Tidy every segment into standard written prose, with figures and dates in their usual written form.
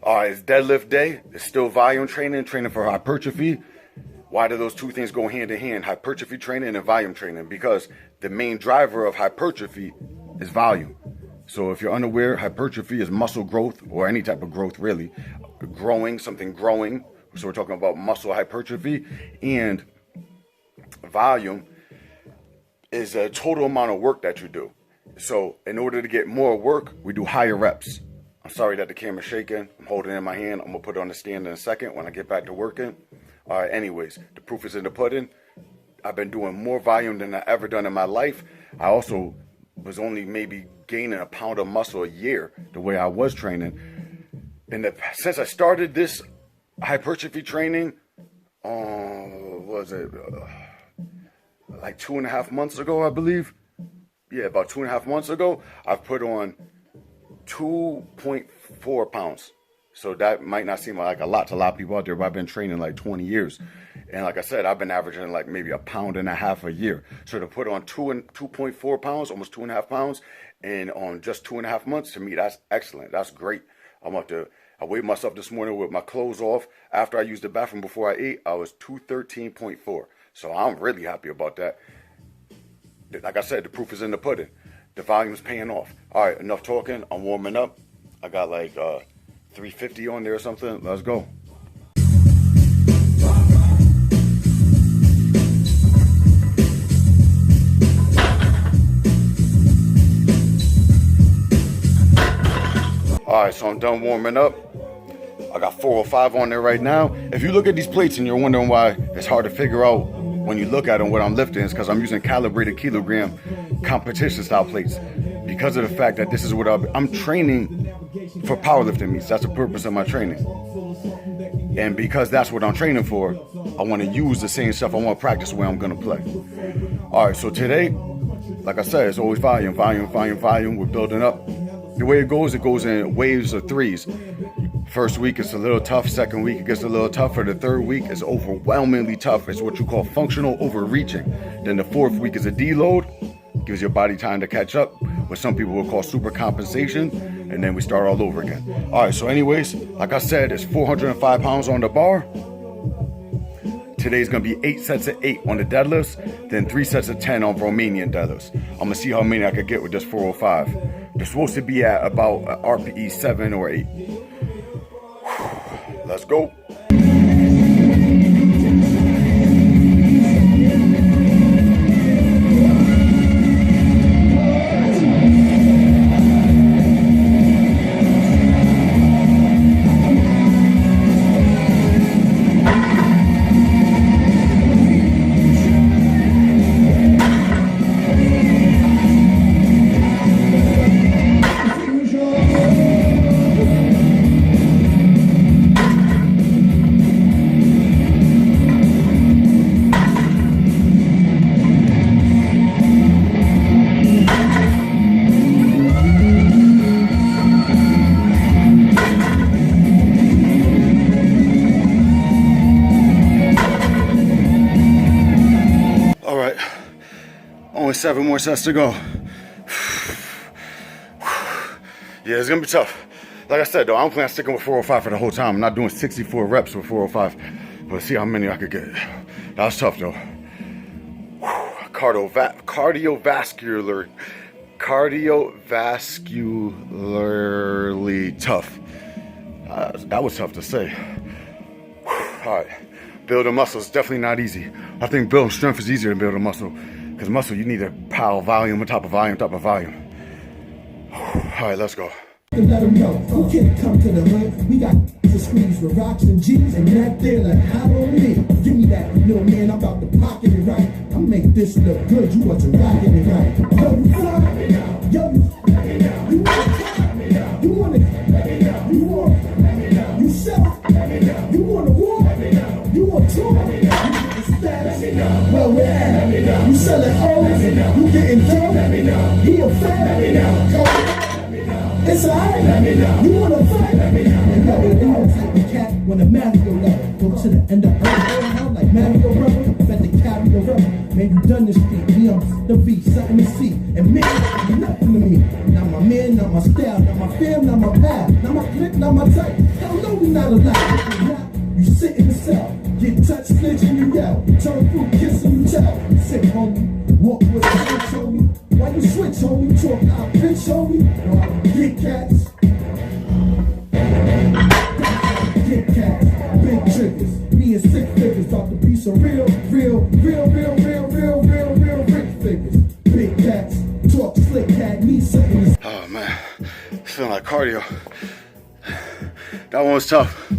All right, it's deadlift day. It's still volume training for hypertrophy. Why do those two things go hand in hand? Hypertrophy training and volume training. Because the main driver of hypertrophy is volume. So if you're unaware, hypertrophy is muscle growth, or any type of growth really. Something growing. So we're talking about muscle hypertrophy. And volume is a total amount of work that you do. So in order to get more work, we do higher reps. I'm sorry that the camera's shaking. I'm holding it in my hand. I'm going to put it on the stand in a second when I get back to working. All right, anyways, the proof is in the pudding. I've been doing more volume than I've ever done in my life. I also was only maybe gaining a pound of muscle a year the way I was training. And since I started this hypertrophy training, was it like 2.5 months ago, I believe? Yeah, about 2.5 months ago, I've put on 2.4 pounds. So that might not seem like a lot to a lot of people out there, but I've been training like 20 years. And like I said, I've been averaging like maybe 1.5 pounds a year. So to put on 2.4 pounds, almost 2.5 pounds, and on just 2.5 months, to me, that's excellent. That's great. I weighed myself this morning with my clothes off. After I used the bathroom before I ate, I was 213.4. So I'm really happy about that. Like I said, the proof is in the pudding. The volume's paying off. All right, enough talking. I'm warming up. I got like 350 on there or something. Let's go. All right, so I'm done warming up. I got 405 on there right now. If you look at these plates and you're wondering why it's hard to figure out when you look at them what I'm lifting, is because I'm using calibrated kilogram competition style plates. Because of the fact that this is what I'm training for powerlifting meets. That's the purpose of my training. And because that's what I'm training for, I want to use the same stuff. I want to practice where I'm going to play. All right, so today, like I said, it's always volume. We're building up. The way it goes in waves of threes. First week, it's a little tough. Second week, it gets a little tougher. The third week is overwhelmingly tough. It's what you call functional overreaching. Then the fourth week is a deload. Gives your body time to catch up, what some people will call super compensation, and then we start all over again. All right, so anyways, like I said, it's 405 pounds on the bar. Today's gonna be 8 sets of 8 on the deadlifts, then 3 sets of 10 on Romanian deadlifts. I'm gonna see how many I could get with this 405. They're supposed to be at about RPE 7 or 8. Let's go. Only 7 more sets to go. Yeah, it's gonna be tough. Like I said though, I'm planning on sticking with 405 for the whole time. I'm not doing 64 reps with 405, but see how many I could get. That was tough though. Cardiovascularly tough. That was tough to say. All right, building muscle is definitely not easy. I think building strength is easier than building muscle. Because muscle, you need to pile volume on top of volume, top of volume. All right, let's go. Let them know who can't come to the hood. We got to squeeze with rocks and G's and that there like how on me. Give me that little man, I'm about to pocket it right. I'll make this look good. You wasn't rocking it right. Yo, you fly? Yo, you want? You want it? You want? You sell? You want to walk? You want to? Well, where at? You selling O's? You getting dope? He a fan? It's alright. You wanna fight? And no, you don't type the cat when the Mario level. Go to the end of earth, like Mario brother. Bet the carry the rubber. Man, you done this street. Me, I'm the V, something to see. And man, you nothing to me. Not my man, not my style, not my fam, not my pal, not my clique, not my type. Hell no, we not alive. You sit in the cell, get touched, snitch, and you yell. Turn through, kiss and you tell. Sit, homie, walk with a switch, homie. Why you switch, homie? Talk out, bitch, homie. No, I get cats. Get cats, big triggers. Me and sick figures, about to be some real figures. Big cats, talk slick cat, me something. Oh man, it's feeling like cardio. That one was tough.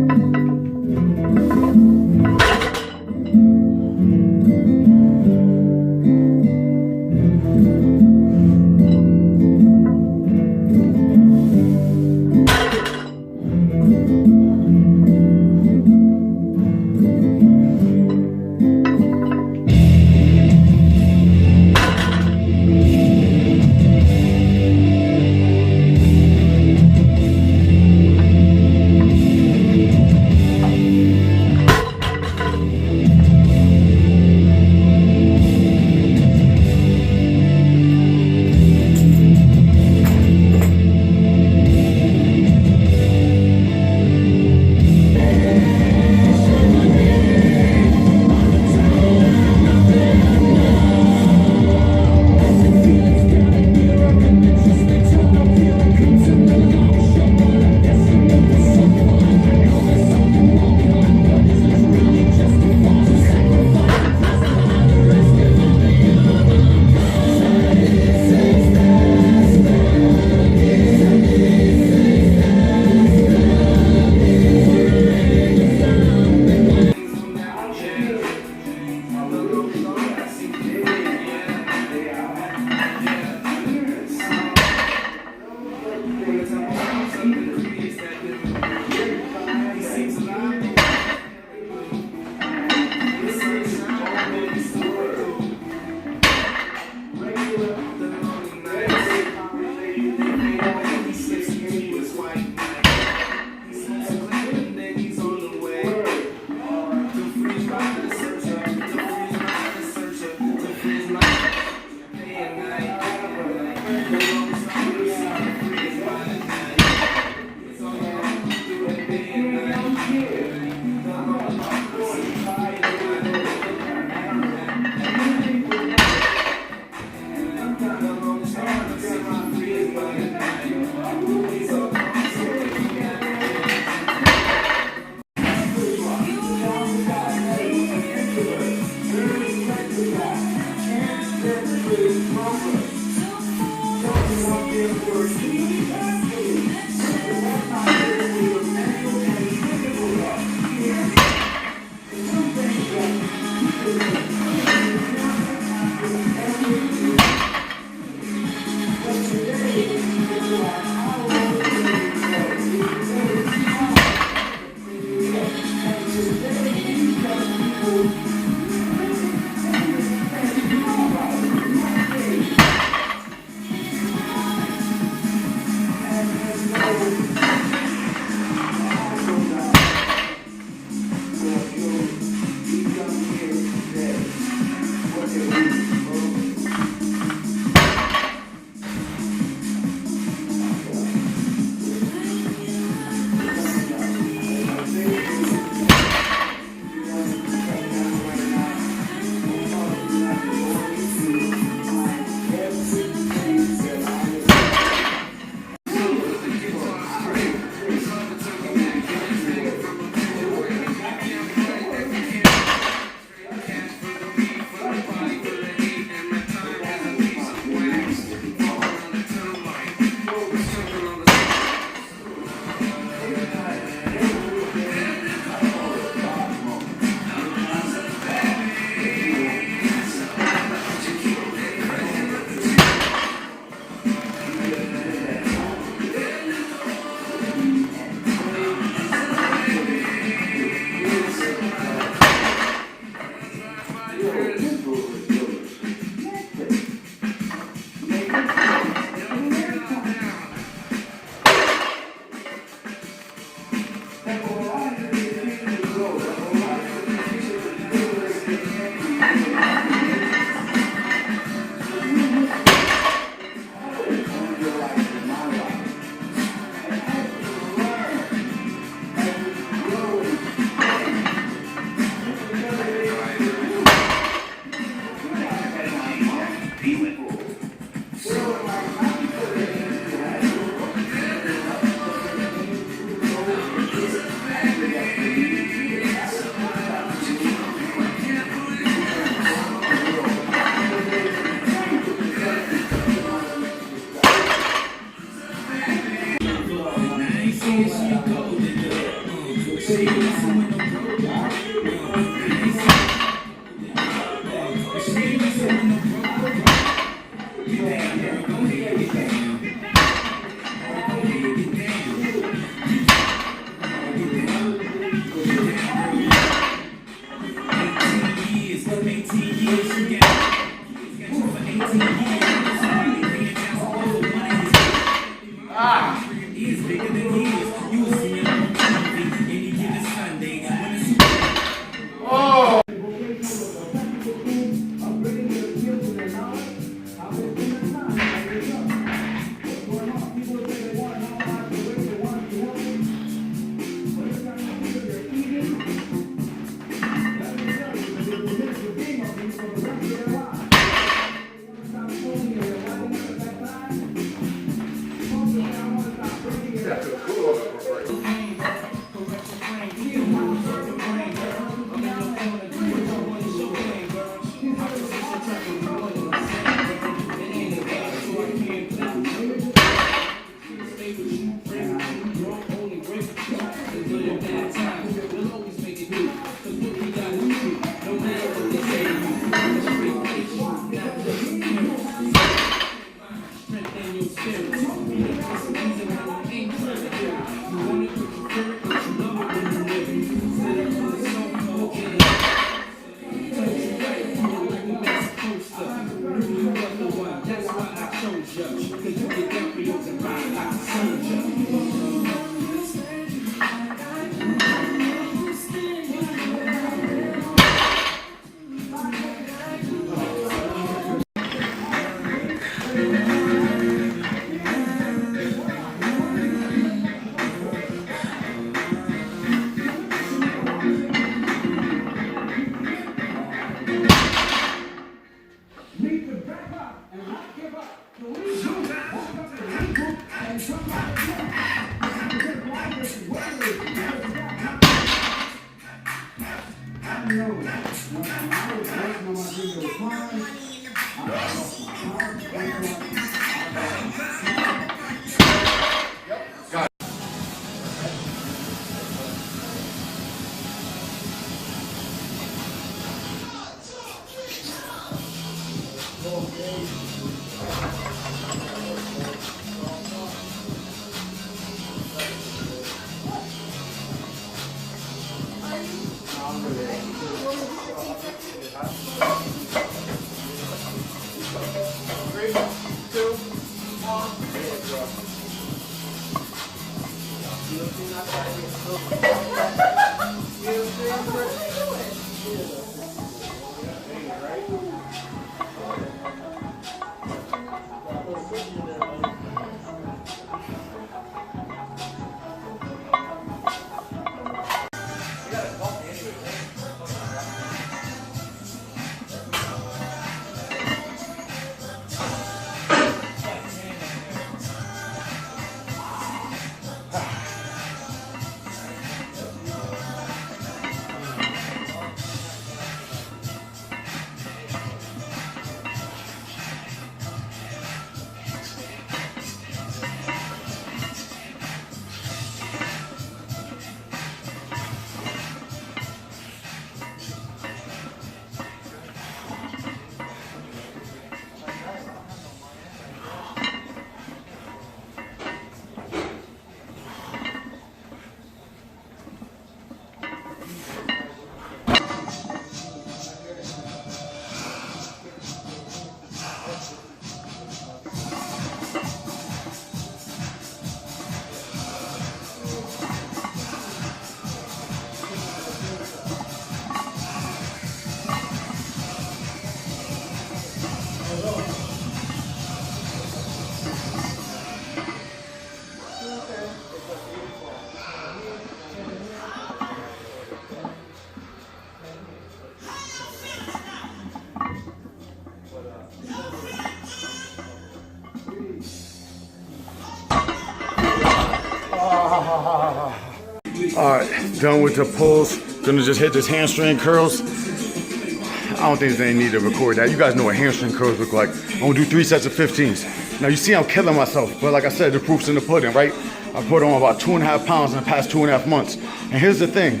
All right, done with the pulls. Gonna just hit this hamstring curls. I don't think they need to record that. You guys know what hamstring curls look like. I'm gonna do 3 sets of 15s. Now you see I'm killing myself, but like I said, the proof's in the pudding, right? I put on about 2.5 pounds in the past 2.5 months. And here's the thing.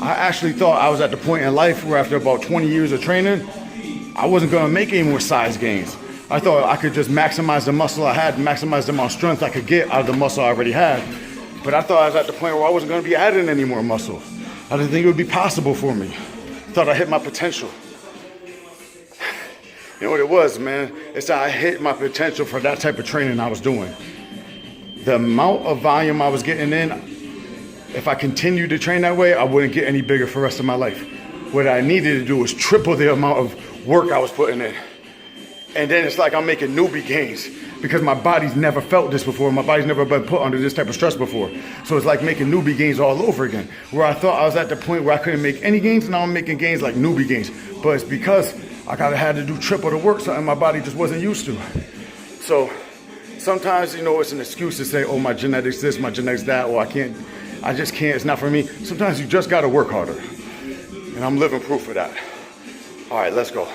I actually thought I was at the point in life where after about 20 years of training, I wasn't gonna make any more size gains. I thought I could just maximize the muscle I had, maximize the amount of strength I could get out of the muscle I already had. But I thought I was at the point where I wasn't gonna be adding any more muscle. I didn't think it would be possible for me. I thought I hit my potential. You know what it was, man? It's that I hit my potential for that type of training I was doing. The amount of volume I was getting in, if I continued to train that way, I wouldn't get any bigger for the rest of my life. What I needed to do was triple the amount of work I was putting in. And then it's like I'm making newbie gains because my body's never felt this before. My body's never been put under this type of stress before. So it's like making newbie gains all over again. Where I thought I was at the point where I couldn't make any gains, now I'm making gains like newbie gains. But it's because I had to do triple the work, something my body just wasn't used to. So sometimes, you know, it's an excuse to say, oh, my genetics this, my genetics that, or I just can't, it's not for me. Sometimes you just gotta work harder. And I'm living proof of that. All right, let's go.